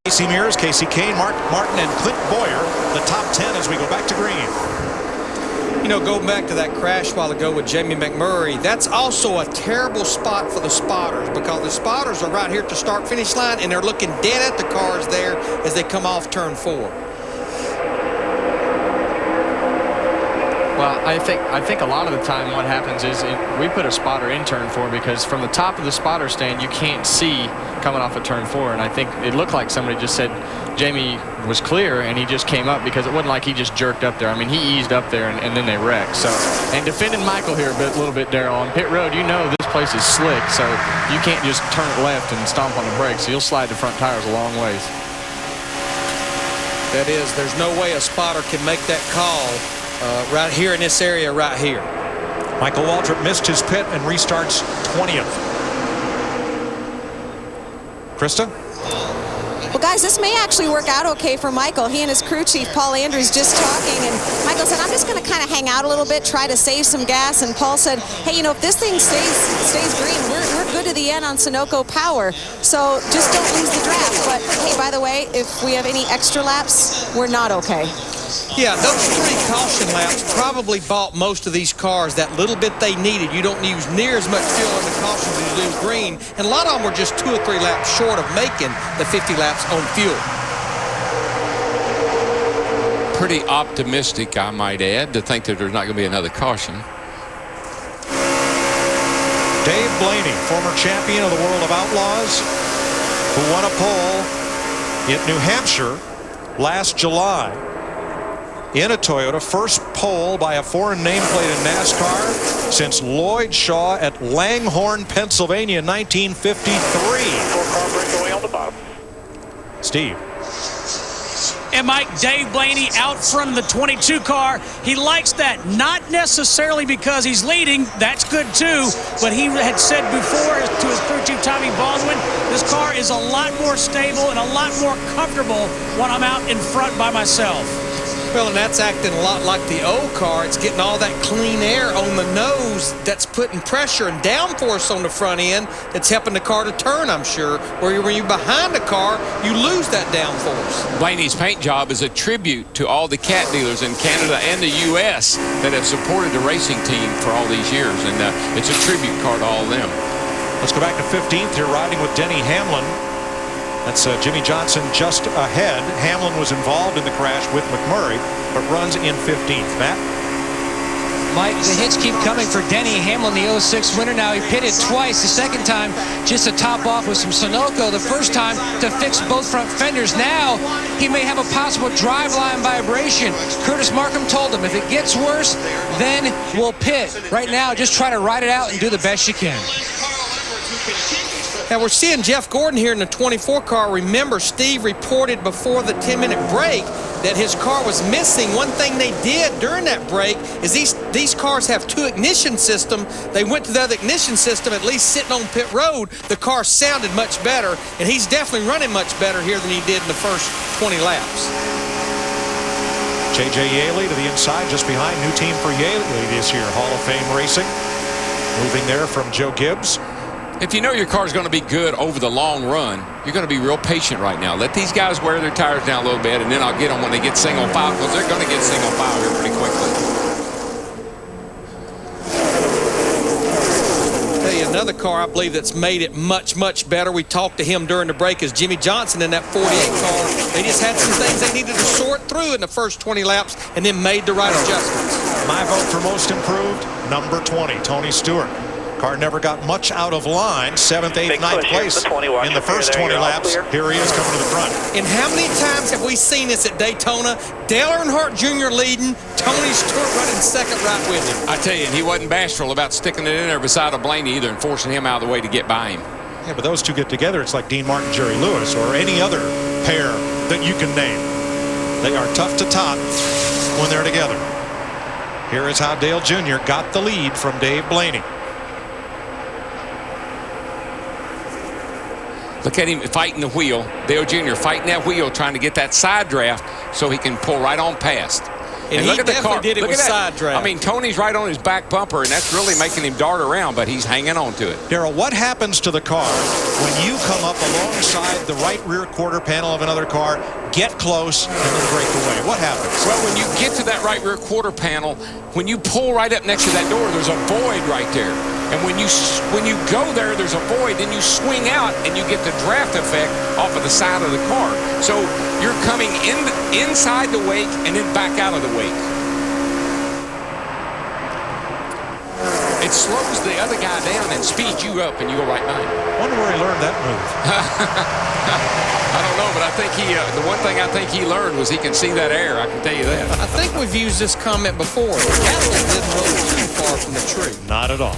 Casey Mears, Casey Kane, Mark Martin, and Clint Boyer, the top 10 as we go back to green. You know, going back to that crash a while ago with Jamie McMurray, that's also a terrible spot for the spotters because the spotters are right here at the start-finish line, and they're looking dead at the cars there as they come off turn 4. Well, I think a lot of the time what happens is we put a spotter in turn 4 because from the top of the spotter stand you can't see coming off of turn 4, and I think it looked like somebody just said Jamie was clear and he just came up because it wasn't like he just jerked up there. I mean, he eased up there and then they wrecked. So, and defending Michael here a little bit, Darrell, on pit road, you know this place is slick, so you can't just turn it left and stomp on the brakes. So you'll slide the front tires a long ways. That is, there's no way a spotter can make that call right here in this area right here. Michael Waltrip missed his pit and restarts 20th. Krista? Well, guys, this may actually work out okay for Michael. He and his crew chief, Paul Andrews, just talking, and Michael said, I'm just going to kind of hang out a little bit, try to save some gas, and Paul said, hey, you know, if this thing stays green, we're good to the end on Sunoco power, so just don't lose the draft. But, hey, by the way, if we have any extra laps, we're not okay. Yeah, those 3 caution laps probably bought most of these cars that little bit they needed. You don't use near as much fuel on the cautions as you do green, and a lot of them were just 2 or 3 laps short of making the 50 laps on fuel. Pretty optimistic, I might add, to think that there's not going to be another caution. Dave Blaney, former champion of the World of Outlaws, who won a pole in New Hampshire last July in a Toyota. First pole by a foreign nameplate in NASCAR since Lloyd Shaw at Langhorne, Pennsylvania in 1953. 4-car breakaway on the bottom. Steve. And Mike, Dave Blaney out front of the 22 car. He likes that, not necessarily because he's leading. That's good too. But he had said before to his crew chief Tommy Baldwin, this car is a lot more stable and a lot more comfortable when I'm out in front by myself. Well, and that's acting a lot like the old car. It's getting all that clean air on the nose that's putting pressure and downforce on the front end that's helping the car to turn, I'm sure. Where when you're behind the car, you lose that downforce. Blaney's paint job is a tribute to all the cat dealers in Canada and the U.S. that have supported the racing team for all these years, and it's a tribute car to all of them. Let's go back to 15th here, riding with Denny Hamlin. That's Jimmy Johnson just ahead. Hamlin was involved in the crash with McMurray, but runs in 15th. Matt? Mike, the hits keep coming for Denny Hamlin, the 06 winner. Now he pitted twice. The second time just to top off with some Sunoco. The first time to fix both front fenders. Now he may have a possible driveline vibration. Curtis Markham told him if it gets worse, then we'll pit. Right now, just try to ride it out and do the best you can. Now we're seeing Jeff Gordon here in the 24 car. Remember, Steve reported before the 10-minute break that his car was missing. One thing they did during that break is these cars have 2 ignition systems. They went to the other ignition system, at least sitting on pit road. The car sounded much better, and he's definitely running much better here than he did in the first 20 laps. J.J. Yaley to the inside, just behind. New team for Yaley this year. Hall of Fame Racing. Moving there from Joe Gibbs. If you know your car is going to be good over the long run, you're going to be real patient right now. Let these guys wear their tires down a little bit, and then I'll get them when they get single file, because they're going to get single file here pretty quickly. Tell you another car I believe that's made it much, much better. We talked to him during the break is Jimmy Johnson in that 48 car. They just had some things they needed to sort through in the first 20 laps and then made the right adjustments. My vote for most improved, number 20, Tony Stewart. Car never got much out of line. 7th, 8th, 9th place in the first 20 laps. Here he is coming to the front. And how many times have we seen this at Daytona? Dale Earnhardt Jr. leading, Tony Stewart running second right with him. I tell you, and he wasn't bashful about sticking it in there beside of Blaney either and forcing him out of the way to get by him. Yeah, but those two get together, it's like Dean Martin, Jerry Lewis, or any other pair that you can name. They are tough to top when they're together. Here is how Dale Jr. got the lead from Dave Blaney. Look at him fighting the wheel. Dale Jr. fighting that wheel, trying to get that side draft so he can pull right on past. And he definitely did it with side draft. I mean, Tony's right on his back bumper, and that's really making him dart around, but he's hanging on to it. Darrell, what happens to the car when you come up alongside the right rear quarter panel of another car, get close, and then break away? What happens? Well, when you get to that right rear quarter panel, when you pull right up next to that door, there's a void right there. And when you go there, there's a void, then you swing out and you get the draft effect off of the side of the car. So you're coming inside the wake and then back out of the wake. It slows the other guy down and speeds you up, and you go right by him. Wonder where he learned that move. I don't know, but I think the one thing I think he learned was he can see that air. I can tell you that. I think we've used this comment before. Cadillac didn't roll too far from the tree. Not at all.